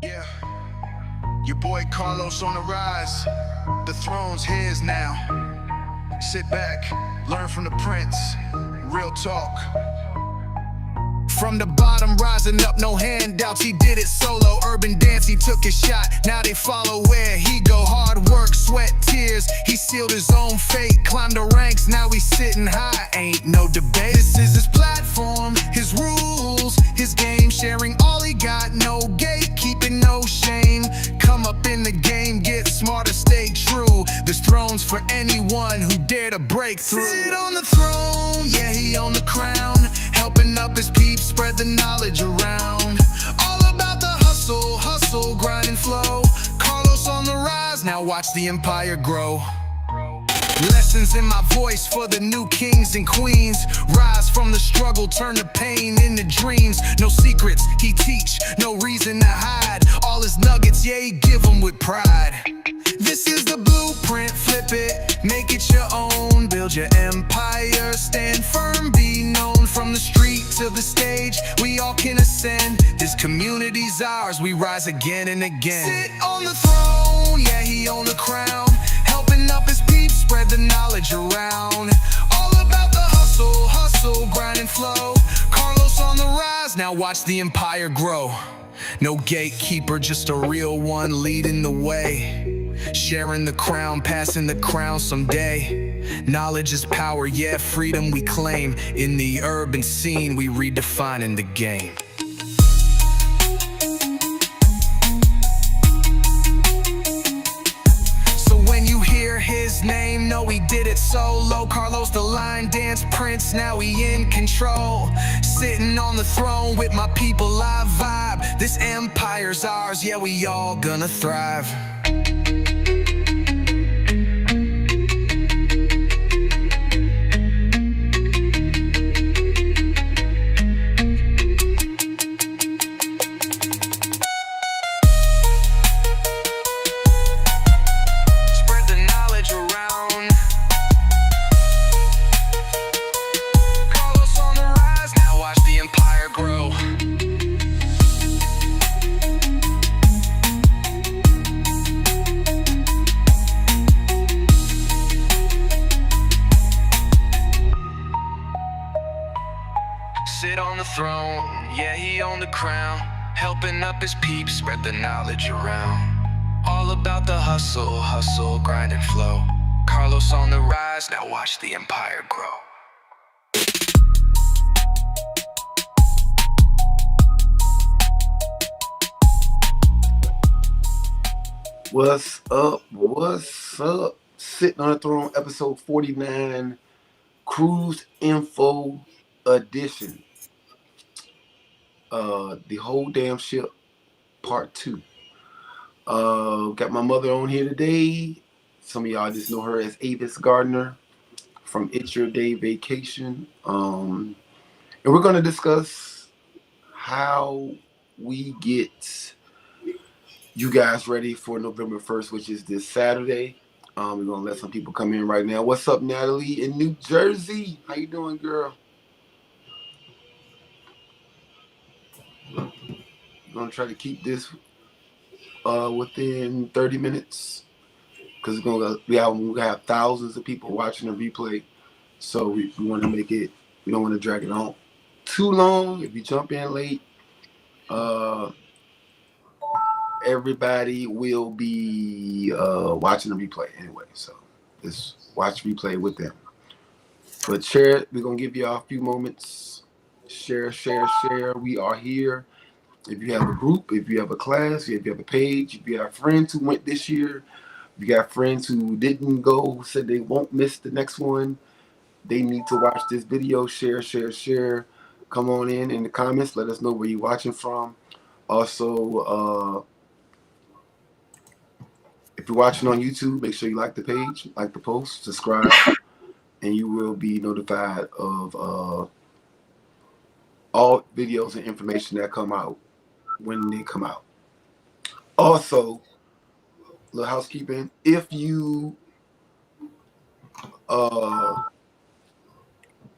Yeah, your boy Carlos on the rise. The throne's his now. Sit back, learn from the prince. Real talk. From the bottom, rising up, no handouts. He did it solo, urban dance, he took his shot. Now they follow where he go. Hard work, sweat, tears. He sealed his own fate, climbed the ranks. Now he's sitting high, ain't no debate. This is his platform, his rules, his game. Sharing all he got, no gatekeeping, no shame. Come up in the game, get smarter, stay true. There's thrones for anyone who dare to break through. Sit on the throne, yeah, he on the crown. Helping up his peeps, spread the knowledge around. All about the hustle, grind and flow. Carlos on the rise, now watch the empire grow. Lessons in my voice for the new kings and queens. Rise from the struggle, turn the pain into dreams. No secrets, he teach, no reason to hide. All his nuggets, yeah, he give them with pride. This is the blueprint, flip it, make it your own. Build your empire, stand firm, be known. From the street to the stage, we all can ascend. This community's ours, we rise again and again. Sit on the throne, yeah, he on the crown. Helping up his peeps, spread the knowledge around. All about the hustle, grind and flow. Carlos on the rise, now watch the empire grow. No gatekeeper, just a real one leading the way. Sharing the crown, passing the crown someday. Knowledge is power, yeah, freedom we claim. In the urban scene, we redefining the game. So when you hear his name, know he did it solo. Carlos the line dance prince, now he in control. Sitting on the throne with my people, I vibe. This empire's ours, yeah, we all gonna thrive. Sit on the throne, yeah, he on the crown. Helping up his peeps, spread the knowledge around. All about the hustle, grind and flow. Carlos on the rise, now watch the empire grow. What's up? What's up? Sitting on the Throne, episode 49, Cruise Info Edition. The whole damn ship, part 2. Got my mother on here today. Some of y'all just know her as Avis Gardner from It's Your Day Vacation. And we're going to discuss how we get you guys ready for November 1st, which is this Saturday. We're going to let some people come in right now. What's up, Natalie in New Jersey? How you doing, girl? We're going to try to keep this within 30 minutes because we have thousands of people watching the replay. So we want to make it, we don't want to drag it on too long. If you jump in late, everybody will be watching the replay anyway. So just watch replay with them. But share, we're going to give you all a few moments. Share. We are here. If you have a group, if you have a class, if you have a page, if you have friends who went this year, if you got friends who didn't go, who said they won't miss the next one, they need to watch this video. Share. Come on in the comments. Let us know where you're watching from. Also, if you're watching on YouTube, make sure you like the page, like the post, subscribe, and you will be notified of all videos and information that come out when they come out. Also, little housekeeping, if you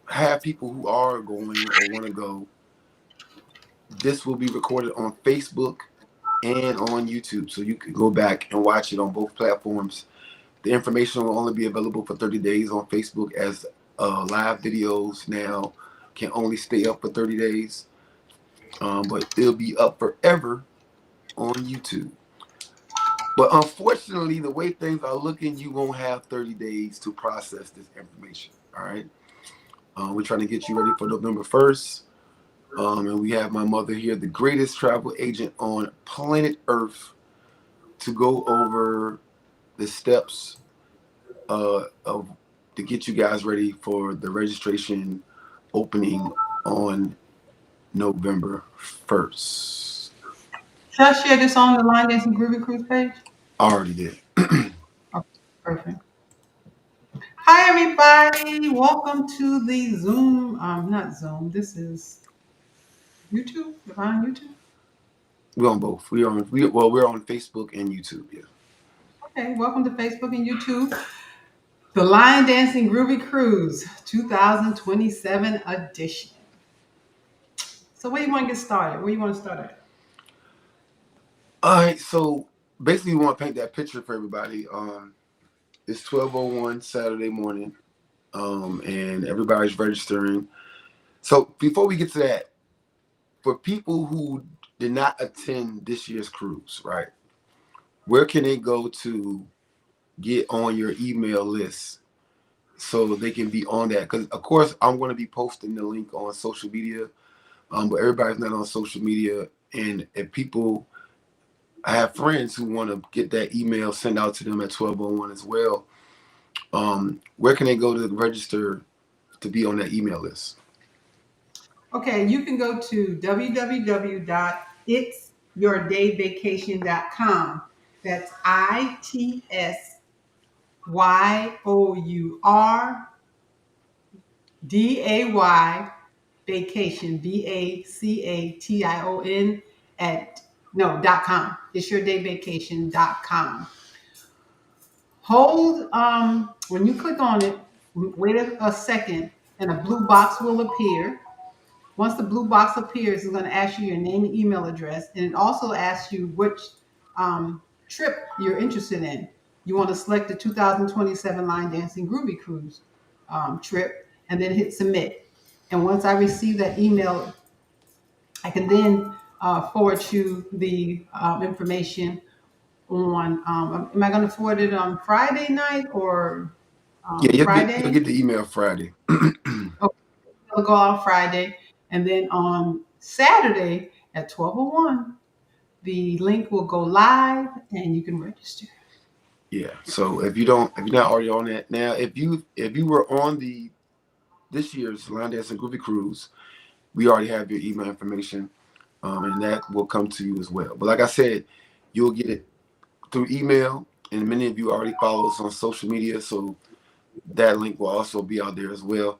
have people who are going or want to go, this will be recorded on Facebook and on YouTube. So you can go back and watch it on both platforms. The information will only be available for 30 days on Facebook, as live videos now can only stay up for 30 days. But it'll be up forever on YouTube. But unfortunately, the way things are looking, you won't have 30 days to process this information. All right. We're trying to get you ready for November 1st. And we have my mother here, the greatest travel agent on planet Earth, to go over the steps of to get you guys ready for the registration opening on November 1st. Should I share this on the Line Dancing Groovy Cruise page? I already did. Okay, perfect. Hi, everybody. Welcome to the Zoom. Not Zoom. This is YouTube. Am I on YouTube? We're on both. We're on Facebook and YouTube. Yeah. Okay. Welcome to Facebook and YouTube. The Line Dancing Groovy Cruise 2027 edition. So, where do you want to get started? Where do you want to start at? All right. So basically, we want to paint that picture for everybody. It's 12:01 Saturday morning, and everybody's registering. So before we get to that, for people who did not attend this year's cruise, right? Where can they go to get on your email list so they can be on that? Because of course I'm going to be posting the link on social media, but everybody's not on social media. And if people, I have friends who want to get that email sent out to them at 12:01 as well. Where can they go to register to be on that email list? Okay, you can go to www.itsyourdayvacation.com. That's ITSYOURDAY vacation, VACATION at no .com. It's yourdayvacation.com. Hold when you click on it, wait a second, and a blue box will appear. Once the blue box appears, it's going to ask you your name and email address, and it also asks you which trip you're interested in. You want to select the 2027 Line Dancing Groovy Cruise trip, and then hit submit. And once I receive that email, I can then forward you the information on. Am I going to forward it on Friday night or Yeah, you'll Friday? get the email Friday. Okay, it'll go out Friday, and then on Saturday at 12:01, the link will go live, and you can register. Yeah. So if you're not already on that now, if you were on this year's Line Dancing Groovy Cruise, we already have your email information, and that will come to you as well. But like I said, you'll get it through email, and many of you already follow us on social media, so that link will also be out there as well.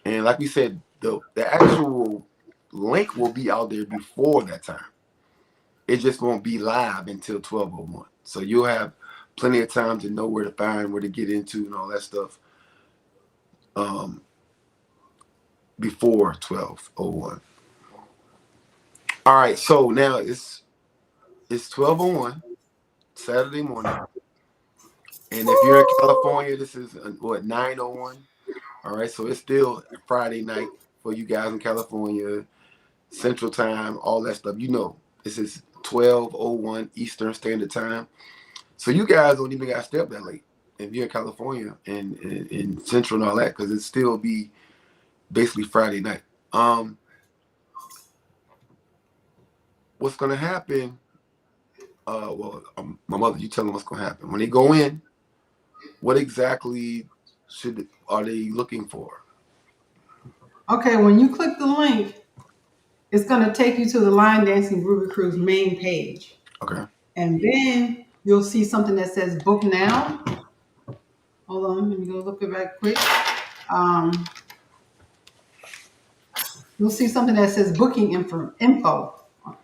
And like we said, the actual link will be out there before that time. It just won't be live until 12:01. So you'll have plenty of time to know where to find, where to get into, and all that stuff before 12:01. All right, so now it's 12:01 Saturday morning, and if you're in California, this is what 9:01. All right, so it's still Friday night for you guys in California, Central Time, all that stuff. You know, this is 12:01 Eastern Standard Time. So you guys don't even got to stay up that late if you're in California and in Central and all that, because it still be basically Friday night. What's gonna happen? My mother, you tell them what's gonna happen when they go in. What exactly are they looking for? Okay, when you click the link, it's going to take you to the Line Dancing Groovy Cruise main page. Okay. And then you'll see something that says book now. Hold on, let me go look it back quick. You'll see something that says booking info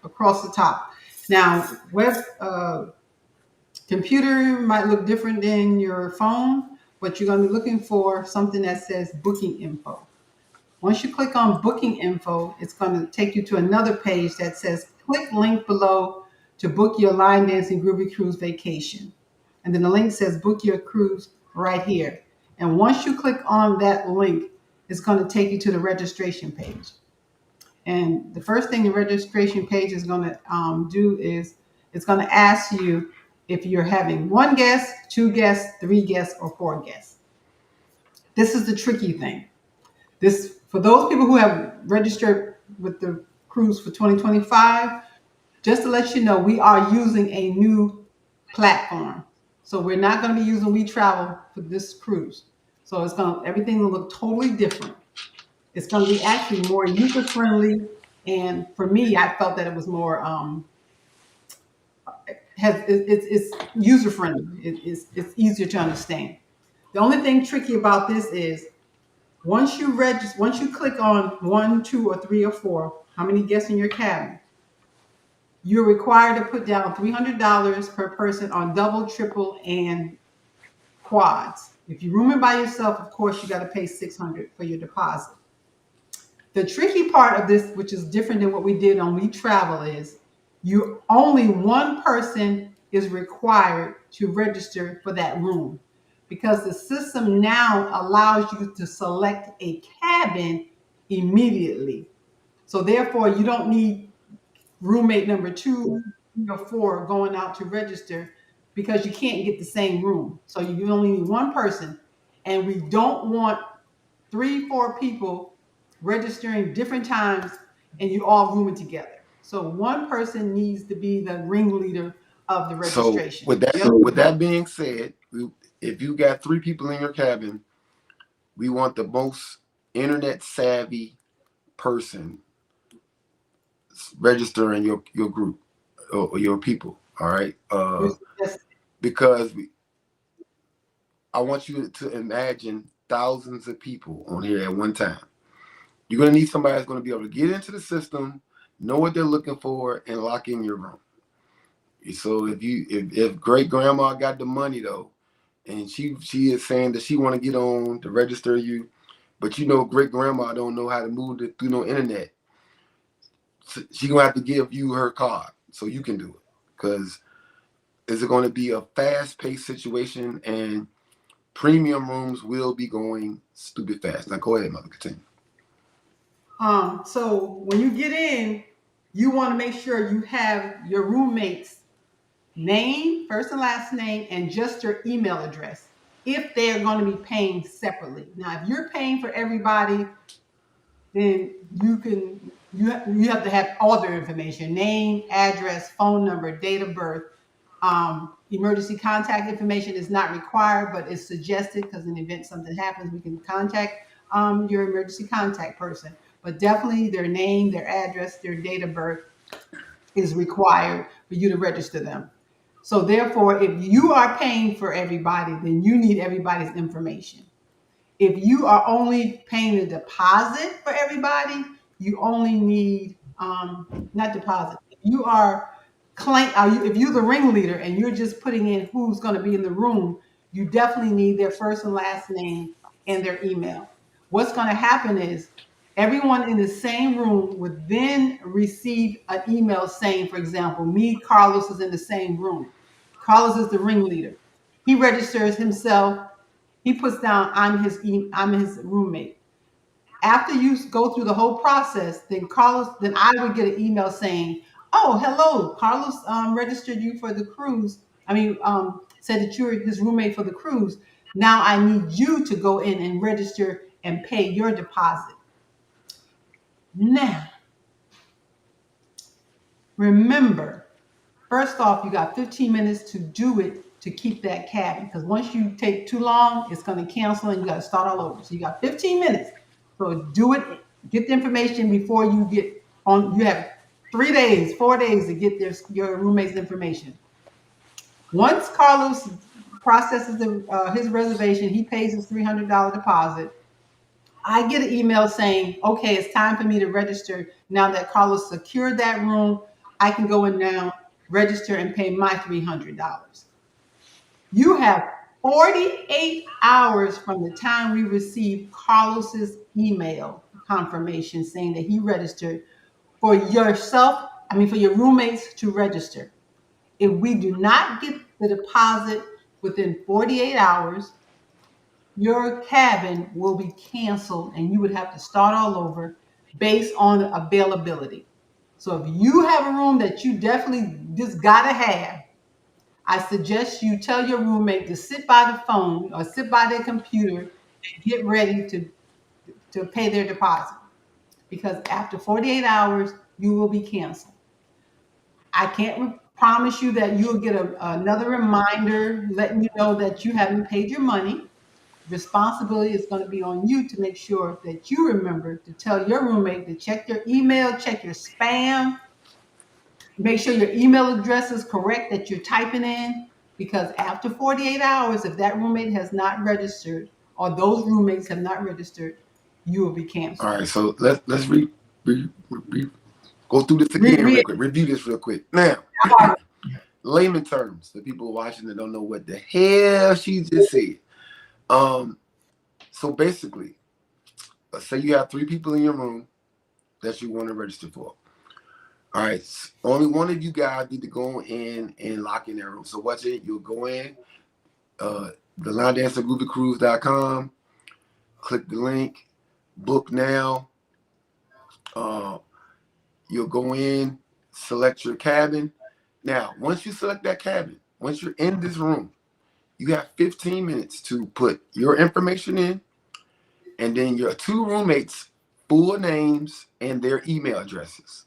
across the top. Now, computer might look different than your phone, but you're going to be looking for something that says booking info. Once you click on booking info, it's going to take you to another page that says click link below to book your line dancing groovy cruise vacation. And then the link says book your cruise right here. And once you click on that link, it's going to take you to the registration page. And the first thing the registration page is going to do is it's going to ask you if you're having one guest, two guests, three guests, or four guests. This is the tricky thing. This for those people who have registered with the cruise for 2025. Just to let you know, we are using a new platform. So we're not going to be using We Travel for this cruise. So everything will look totally different. It's going to be actually more user friendly, and for me, I felt that it was more it's user friendly. It's easier to understand. The only thing tricky about this is once you click on one, two, or three, or four, how many guests in your cabin, you're required to put down $300 per person on double, triple, and quads. If you're rooming by yourself, of course, you got to pay $600 for your deposit. The tricky part of this, which is different than what we did on We Travel, is you only one person is required to register for that room because the system now allows you to select a cabin immediately. So therefore, you don't need roommate number two or four going out to register because you can't get the same room. So you only need one person. And we don't want three, four people registering different times and you all rooming together. So one person needs to be the ringleader of the So registration. with that being said, if you got three people in your cabin, we want the most internet savvy person registering your group or your people. All right, Yes. because I want you to imagine thousands of people on here at one time. You're gonna need somebody that's gonna be able to get into the system, know what they're looking for, and lock in your room. So if great grandma got the money though, and she is saying that she want to get on to register you, but great grandma don't know how to move through no internet. So she gonna have to give you her card so you can do it because it's going to be a fast paced situation and premium rooms will be going stupid fast. Now go ahead, mother, continue. So when you get in, you want to make sure you have your roommate's name, first and last name, and just your email address if they're going to be paying separately. Now, if you're paying for everybody, then you have to have all their information: name, address, phone number, date of birth. Emergency contact information is not required, but it's suggested because in the event something happens, we can contact your emergency contact person. But definitely their name, their address, their date of birth is required for you to register them. So therefore, if you are paying for everybody, then you need everybody's information. If you are only paying the deposit for everybody, you only need not deposit. If you are if you're the ringleader and you're just putting in who's going to be in the room, you definitely need their first and last name and their email. What's going to happen is everyone in the same room would then receive an email saying, for example, me, Carlos, is in the same room. Carlos is the ringleader. He registers himself. He puts down, I'm his roommate. After you go through the whole process, then I would get an email saying, "Oh, hello, Carlos registered you for the cruise. Said that you're his roommate for the cruise. Now I need you to go in and register and pay your deposit." Now, remember, first off, you got 15 minutes to do it to keep that cabin because once you take too long, it's going to cancel and you got to start all over. So you got 15 minutes. So do it, get the information before you get on. You have 3 days, 4 days to get your roommate's information. Once Carlos processes his reservation, he pays his $300 deposit. I get an email saying, okay, it's time for me to register. Now that Carlos secured that room, I can go in now, register, and pay my $300. You have 48 hours from the time we receive Carlos's email confirmation saying that he registered for yourself, for your roommates to register. If we do not get the deposit within 48 hours, your cabin will be canceled and you would have to start all over based on availability. So if you have a room that you definitely just gotta have, I suggest you tell your roommate to sit by the phone or sit by their computer and get ready to pay their deposit. Because after 48 hours, you will be canceled. I can't promise you that you'll get another reminder letting you know that you haven't paid your money. Responsibility is going to be on you to make sure that you remember to tell your roommate to check your email, check your spam, make sure your email address is correct that you're typing in. Because after 48 hours, if that roommate has not registered or those roommates have not registered, you will be All canceled. right, so let's go through this Re- again re- real quick. Review this real quick. Now, layman terms, the people watching that don't know what the hell she just said. Um, so basically, let's say you have 3 people in your room that you want to register for. All right, only one of you guys need to go in and lock in that room. So what's it? You'll go in, the linedancergroovicruise.com, click the link, book now. Uh, you'll go in, select your cabin. Now, once you select that cabin, once you're in this room, you have 15 minutes to put your information in and then your 2 roommates' full names and their email addresses.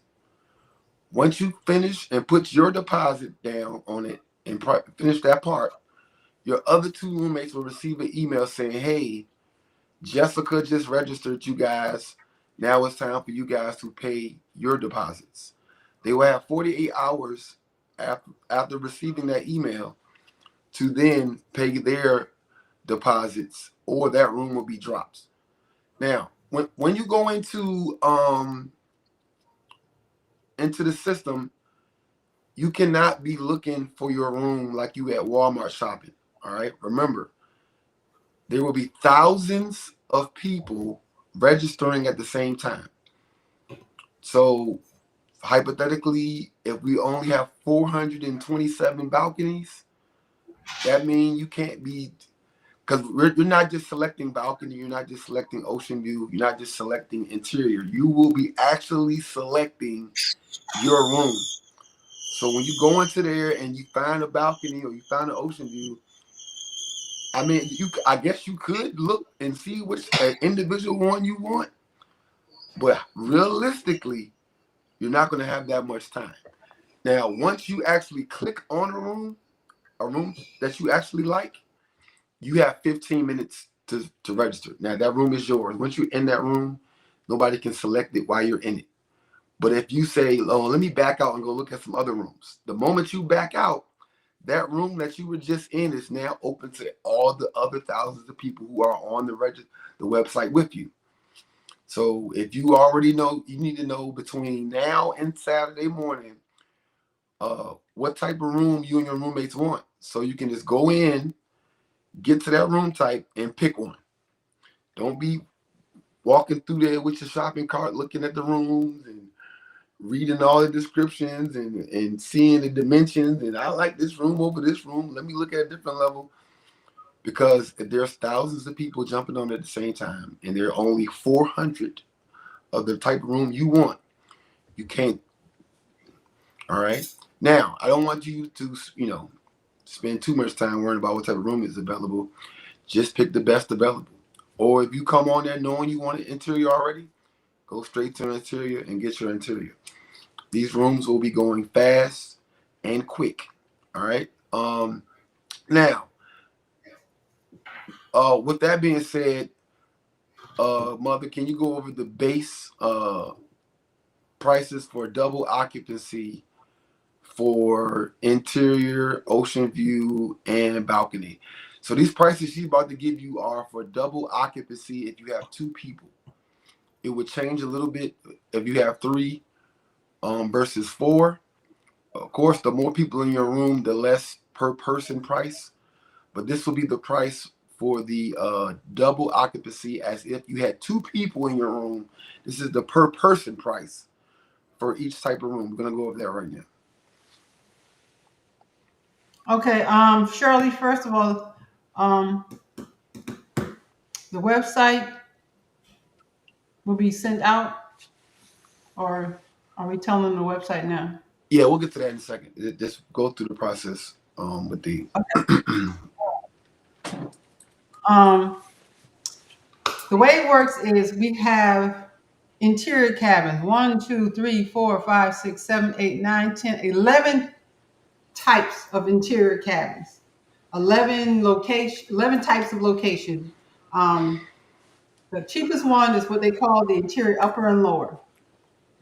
Once you finish and put your deposit down on it and finish that part, your other 2 roommates will receive an email saying, hey, Jessica just registered you guys. Now it's time for you guys to pay your deposits. They will have 48 hours after receiving that email to then pay their deposits or that room will be dropped. Now, when you go into the system, you cannot be looking for your room like you at Walmart shopping. All right. Remember, there will be thousands of people registering at the same time. So hypothetically, if we only have 427 balconies, that means you can't be, because you're not just selecting balcony, you're not just selecting ocean view, you're not just selecting interior. You will be actually selecting your room. So when you go into there and you find a balcony or you find an ocean view, I mean, I guess you could look and see which individual one you want, but realistically, you're not going to have that much time. Now, once you actually click on a room that you actually like, you have 15 minutes to register. Now, that room is yours. Once you're in that room, nobody can select it while you're in it. But if you say, oh, let me back out and go look at some other rooms, the moment you back out, that room that you were just in is now open to all the other thousands of people who are on the website with you. So if you already know, you need to know between now and Saturday morning what type of room you and your roommates want. So you can just go in, get to that room type, and pick one. Don't be walking through there with your shopping cart, looking at the rooms and reading all the descriptions and seeing the dimensions. And I like this room over this room. Let me look at a different level. Because if there's thousands of people jumping on at the same time and there are only 400 of the type of room you want, you can't. All right. Now, I don't want you to, spend too much time worrying about what type of room is available. Just pick the best available. Or if you come on there knowing you want an interior already, go straight to an interior and get your interior. These rooms will be going fast and quick. All right. Now, with that being said, Mother, can you go over the base prices for double occupancy for interior, ocean view, and balcony? So these prices she's about to give you are for double occupancy if you have 2 people. It would change a little bit if you have 3 versus 4. Of course, the more people in your room, the less per person price. But this will be the price for the double occupancy as if you had 2 people in your room. This is the per person price for each type of room. We're going to go over that right now. Okay, Shirley, first of all, um, the website will be sent out, or are we telling them the website now? Yeah, we'll get to that in a second. Just go through the process with the. Um, the way it works is we have interior cabins 1, 2, 3, 4, 5, 6, 7, 8, 9, 10, 11 types of interior cabins, 11 types of location. Um, the cheapest one is what they call the interior upper and lower.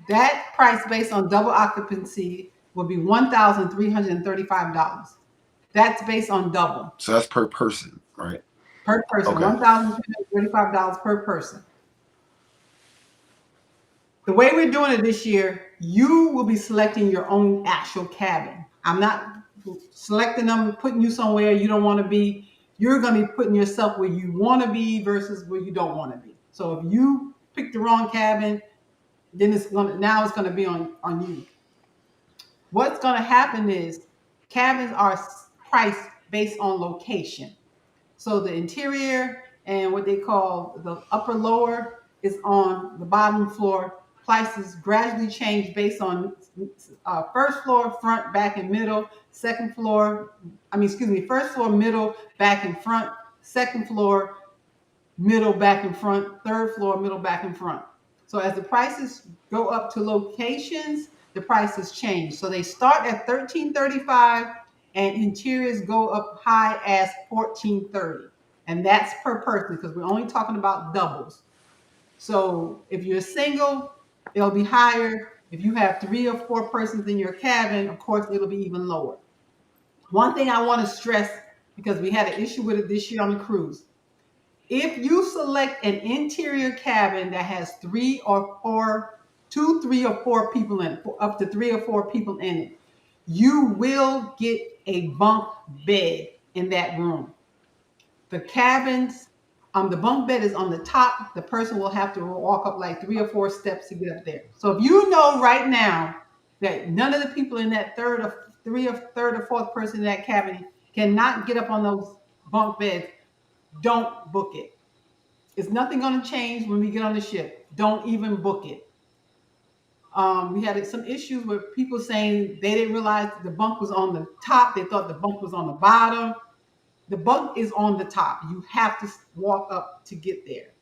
That price based on double occupancy will be $1,335. That's based on double So that's per person, right? per person, Okay. $1,335 per person. The way we're doing it this year, you will be selecting your own actual cabin. I'm not selecting them, putting you somewhere you don't want to be. You're going to be putting yourself where you want to be versus where you don't want to be. So if you pick the wrong cabin, then it's going to be on you. What's going to happen is cabins are priced based on location. So the interior and what they call the upper lower is on the bottom floor. Prices gradually change based on first floor, front, back, and middle. Second floor, first floor, middle, back, and front. Second floor, middle, back, and front. Third floor, middle, back, and front. So as the prices go up to locations, the prices change. So they start at 1335 and interiors go up high as 1430. And that's per person because we're only talking about doubles. So if you're single, it'll be higher. If you have 3 or 4 persons in your cabin, of course, it'll be even lower. One thing I want to stress, because we had an issue with it this year on the cruise. If you select an interior cabin that has 3 or 4 people in it, up to 3 or 4 people in it, you will get a bunk bed in that room. The cabins, the bunk bed is on the top. The person will have to walk up like 3 or 4 steps to get up there. So if you know right now that none of the people in that third or fourth person in that cabin cannot get up on those bunk beds, don't book it. It's nothing going to change when we get on the ship. Don't even book it. We had some issues with people saying they didn't realize the bunk was on the top. They thought the bunk was on the bottom. The bunk is on the top. You have to walk up to get there.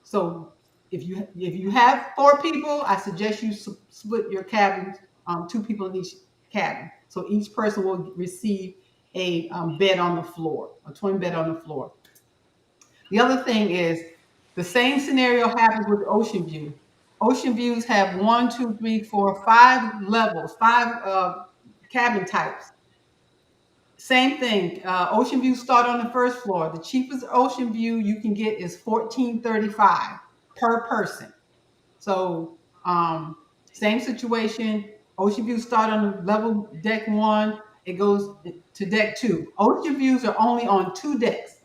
So if you have 4 people, I suggest you split your cabin, 2 people in each cabin. So each person will receive a bed on the floor, a twin bed on the floor. The other thing is the same scenario happens with Ocean View. Ocean Views have 1, 2, 3, 4, 5 levels, 5 cabin types. Same thing. Ocean View start on the first floor. The cheapest Ocean View you can get is 1435 per person. So same situation. Ocean View start on level deck 1. It goes to deck 2. Ocean Views are only on 2 decks.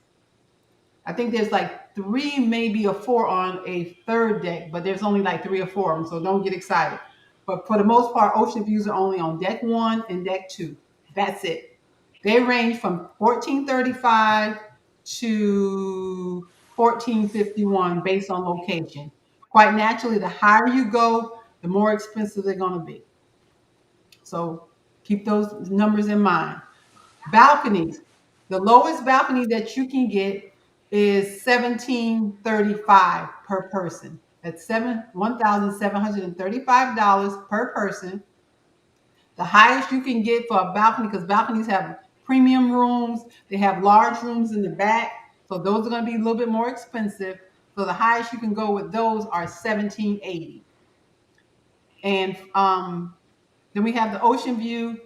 I think there's like 3, maybe a 4 on a third deck, but there's only like 3 or 4 of them, so don't get excited. But for the most part, ocean views are only on deck 1 and deck 2. That's it. They range from 1435 to 1451 based on location. Quite naturally, the higher you go, the more expensive they're going to be. So keep those numbers in mind. Balconies. The lowest balcony that you can get is 1735 per person. That's $1,735 per person. The highest you can get for a balcony, because balconies have premium rooms, they have large rooms in the back, so those are going to be a little bit more expensive. So the highest you can go with those are 1780. And then we have the ocean view.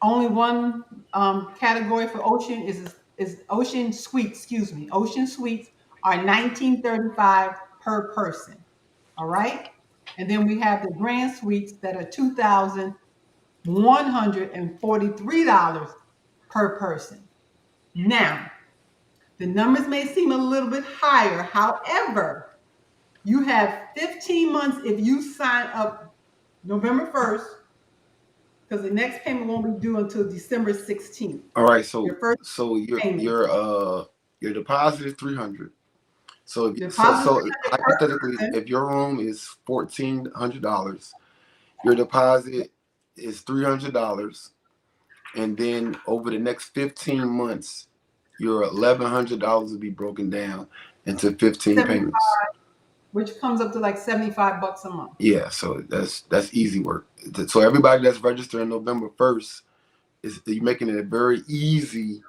Only one category for ocean is ocean suites. Excuse me, ocean suites are 1935 per person. All right, and then we have the grand suites that are $2,143 per person. Now, the numbers may seem a little bit higher. However, you have 15 months if you sign up November 1st. because the next payment won't be due until December 16th. All right, Your first payment. your deposit is 300. So Deposit hypothetically, person. if your room is $1,400, your deposit is $300, and then over the next 15 months, your $1,100 will be broken down into 15 75, payments. which comes up to like $75 a month. Yeah, so that's easy work. So everybody that's registered November 1st is you're making it a very easy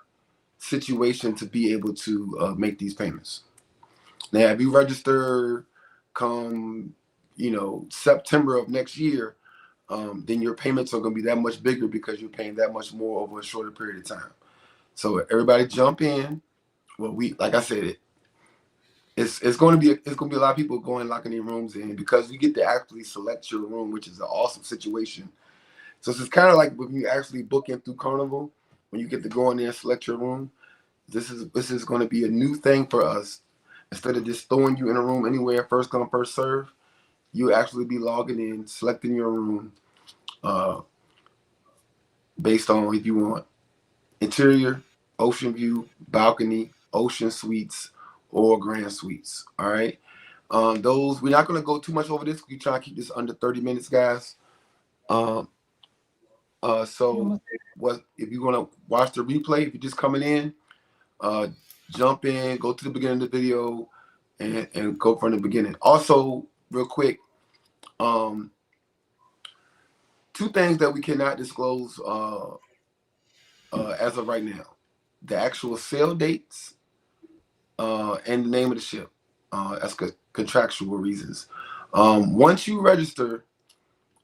situation to be able to make these payments. Now, if you register come, September of next year, then your payments are going to be that much bigger because you're paying that much more over a shorter period of time. So everybody jump in. Well, like I said, it's going to be a lot of people going locking their rooms in because you get to actually select your room, which is an awesome situation. So it's kind of like when you actually book in through Carnival, when you get to go in there and select your room. This is going to be a new thing for us. Instead of just throwing you in a room anywhere, first come, first serve, you actually be logging in, selecting your room uh, based on if you want interior, ocean view, balcony, ocean suites, or grand suites. All right. Those we're not going to go too much over this. We try to keep this under 30 minutes, guys. Um, so what if you're going to watch the replay? If you're just coming in, jump in, go to the beginning of the video, and go from the beginning. Also, real quick, two things that we cannot disclose as of right now: the actual sale dates and the name of the ship. That's contractual reasons. Once you register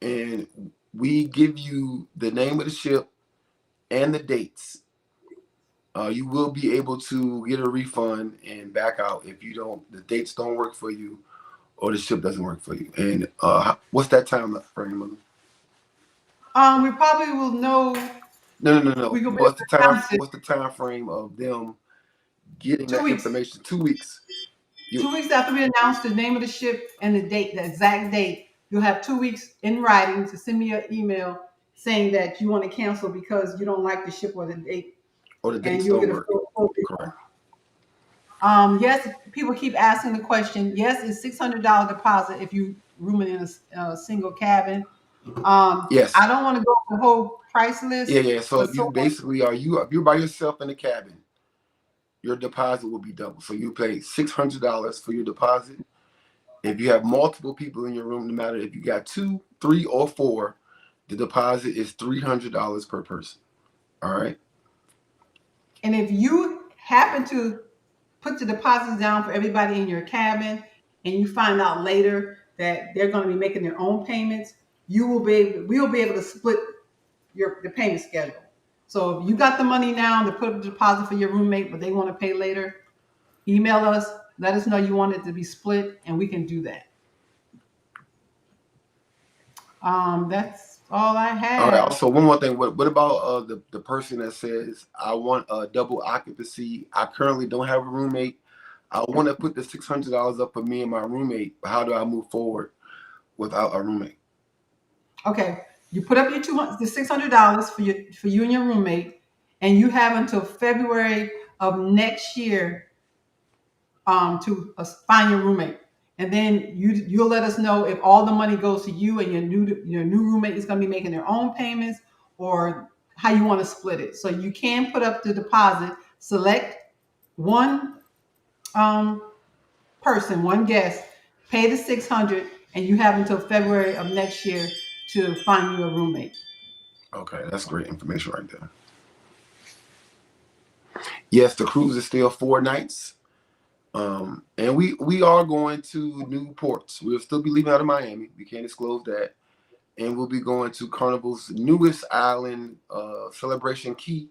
and we give you the name of the ship and the dates, you will be able to get a refund and back out if the dates don't work for you or the ship doesn't work for you. And what's that time frame? We probably will know. No. We could be able What's the to time? announce it What's the time frame of them getting 2 that weeks. information? 2 weeks. 2 weeks after we announce the name of the ship and the date, the exact date, you'll have 2 weeks in writing to send me an email saying that you want to cancel because you don't like the ship or the date, Or the and dates you'll don't get a work. full Correct. refund. Yes, people keep asking the question. Yes, it's $600 deposit if you rooming in a single cabin. Yes. I don't want to go the whole price list, Yeah. So but if you basically if you're by yourself in the cabin, your deposit will be double. So you pay $600 for your deposit. If you have multiple people in your room, no matter if you got 2, 3, or 4, the deposit is $300 per person. All right. and if you happen to put the deposits down for everybody in your cabin, and you find out later that they're going to be making their own payments, we'll be able to split the payment schedule. So if you got the money now to put up a deposit for your roommate, but they want to pay later, email us, let us know you want it to be split, and we can do that. That's all I All right. have. Also, one more thing. What about the person that says I want a double occupancy? I currently don't have a roommate. I want to put the $600 up for me and my roommate. But how do I move forward without a roommate? Okay, you put up the $600 for you and your roommate, and you have until February of next year to find your roommate, and then you'll let us know if all the money goes to you and your new roommate is going to be making their own payments, or how you want to split it. So you can put up the deposit, select one person, one guest, pay the 600, and you have until February of next year to find you a roommate. Okay, that's great information right there. Yes, the cruise is still 4 nights. And we are going to new ports. We'll still be leaving out of Miami. We can't disclose that. And we'll be going to Carnival's newest island, Celebration Key,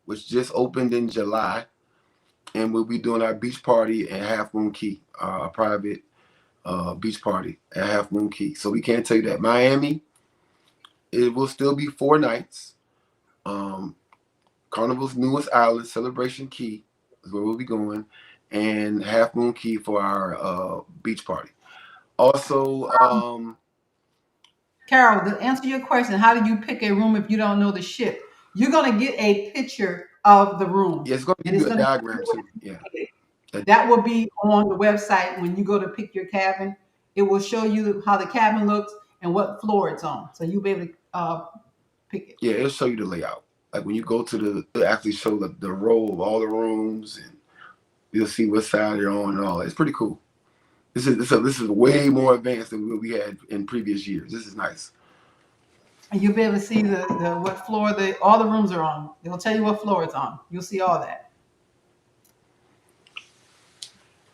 which just opened in July. And we'll be doing our beach party at Half Moon Key, our private beach party at Half Moon Key. So we can't tell you that. Miami, it will still be 4 nights. Carnival's newest island, Celebration Key, is where we'll be going, and Half Moon Key for our beach party. Also, Carol, to answer your question, how do you pick a room if you don't know the ship? You're gonna get a picture of the room, Yeah, it's gonna and give it's you a gonna diagram too. Yeah. that will be on the website when you go to pick your cabin. It will show you how the cabin looks and what floor it's on, so you'll be able to pick it. Yeah, it'll show you the layout. Like when you go to it'll actually show the row of all the rooms, and you'll see what side you're on and all that. It's pretty cool. This is way more advanced than what we had in previous years. This is nice. And you'll be able to see the what floor all the rooms are on. It'll tell you what floor it's on. You'll see all that.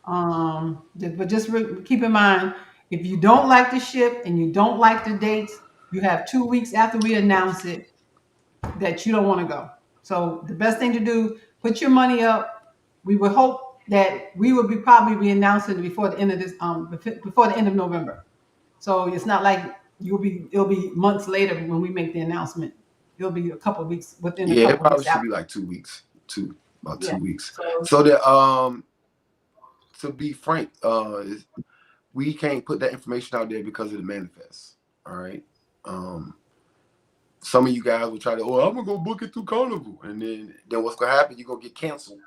But just keep in mind, if you don't like the ship and you don't like the dates, you have 2 weeks after we announce it that you don't want to go. So the best thing to do, put your money up. We would hope that we will probably be announcing it before the end of before the end of November. So it's not like it'll be months later when we make the announcement. It'll be a couple of weeks within a Yeah, it couple of probably weeks should after. be like 2 weeks. About Yeah. 2 weeks. So So that to be frank, we can't put that information out there because of the manifest. All right. Um, some of you guys will try to, I'm gonna go book it through Carnival, and then what's gonna happen? You're gonna get canceled.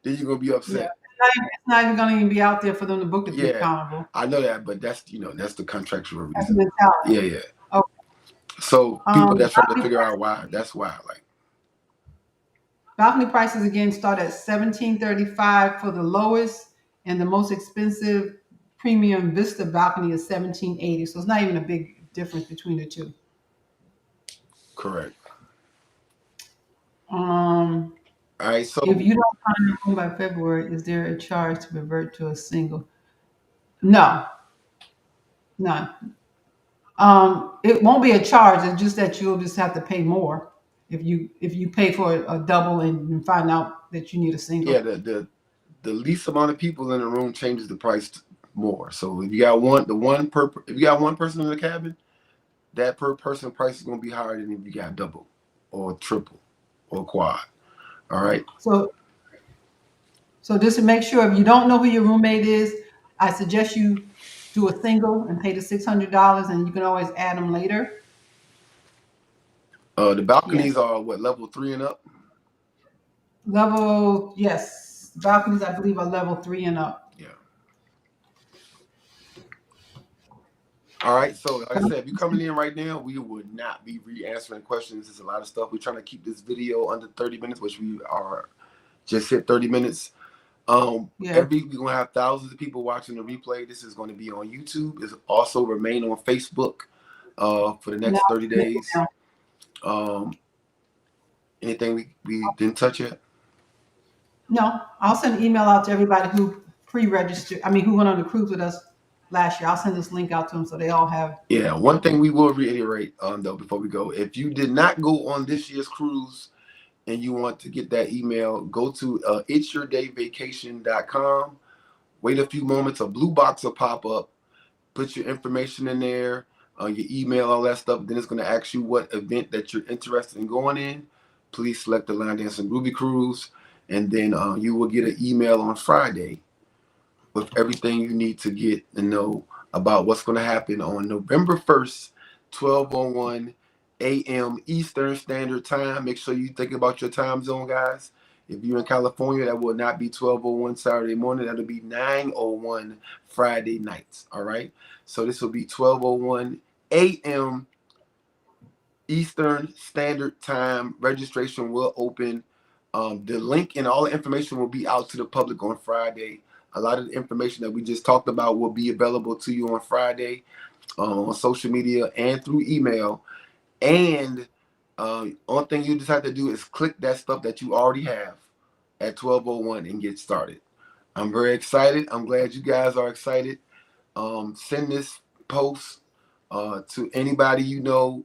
Then you're gonna be yeah, upset. it's not even going to even be out there for them to book it through Yeah, Carnival. I know that, but that's the contractual That's the reason. Yeah, mentality. yeah. Okay. So people that's trying to Balcony, figure out why, that's why. Like, balcony prices again start at $17.35 for the lowest, and the most expensive premium Vista balcony is $17.80. So it's not even a big difference between the two. correct. Um, All right, if so you don't find a room by February, is there a charge to revert to a single? No, no. It won't be a charge. It's just that you'll just have to pay more if you pay for a double and find out that you need a yeah, single. the least amount of people in the room changes the price more. So if you got if you got one person in the cabin, that per person price is gonna be higher than if you got double or triple or quad. All right. So just to make sure, if you don't know who your roommate is, I suggest you do a single and pay the $600, and you can always add them later. The Yes, balconies are what, level 3 and up? yes, balconies I believe are level 3 and up. Yeah. All right. So like I said, if you're coming in right now, we would not be re-answering questions. There's a lot of stuff. We're trying to keep this video under 30 minutes, which we are just hit 30 minutes. Yeah. Every we're gonna have thousands of people watching the replay. This is going to be on YouTube. It's also remain on Facebook for the Now, next 30 days. Um, anything we didn't touch yet? no, I'll send an email out to everybody who pre-registered. I mean, who went on the cruise with us last year. I'll send this link out to them so they all have. Yeah, one thing we will reiterate though before we go, if you did not go on this year's cruise and you want to get that email, go to itsyourdayvacation.com. Wait a few moments, a blue box will pop up. Put your information in there, your email, all that stuff. Then it's going to ask you what event that you're interested in going in. Please select the Line Dance and Ruby Cruise, and then you will get an email on Friday with everything you need to get and know about what's going to happen on November 1st, 12:01 a.m. Eastern Standard Time. Make sure you think about your time zone, guys. If you're in California, that will not be 12:01 Saturday morning. That'll be 9:01 Friday nights. All right. So this will be 12:01 a.m. Eastern Standard Time. Registration will open. The link and all the information will be out to the public on Friday. A lot of the information that we just talked about will be available to you on Friday on social media and through email. And only thing you just have to do is click that stuff that you already have at 12:01 and get started. I'm very excited. I'm glad you guys are excited. Send this post to anybody you know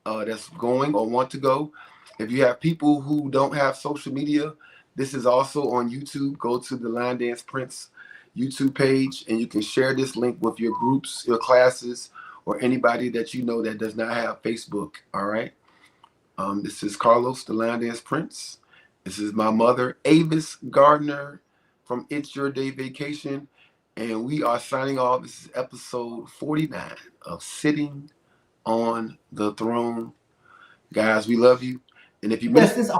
that's going or want to go. If you have people who don't have social media, this is also on YouTube. Go to the Line Dance Prince YouTube page and you can share this link with your groups, your classes, or anybody that you know that does not have Facebook. All right. This is Carlos, the Line Dance Prince. This is my mother, Avis Gardner from It's Your Day Vacation. And we are signing off. This is episode 49 of Sitting on the throne. Guys, we love you. And if you Yes, missed,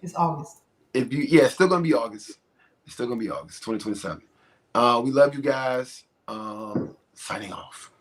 it's August. if you it's still gonna be August. It's still gonna be August 2027. We love you guys. Signing off.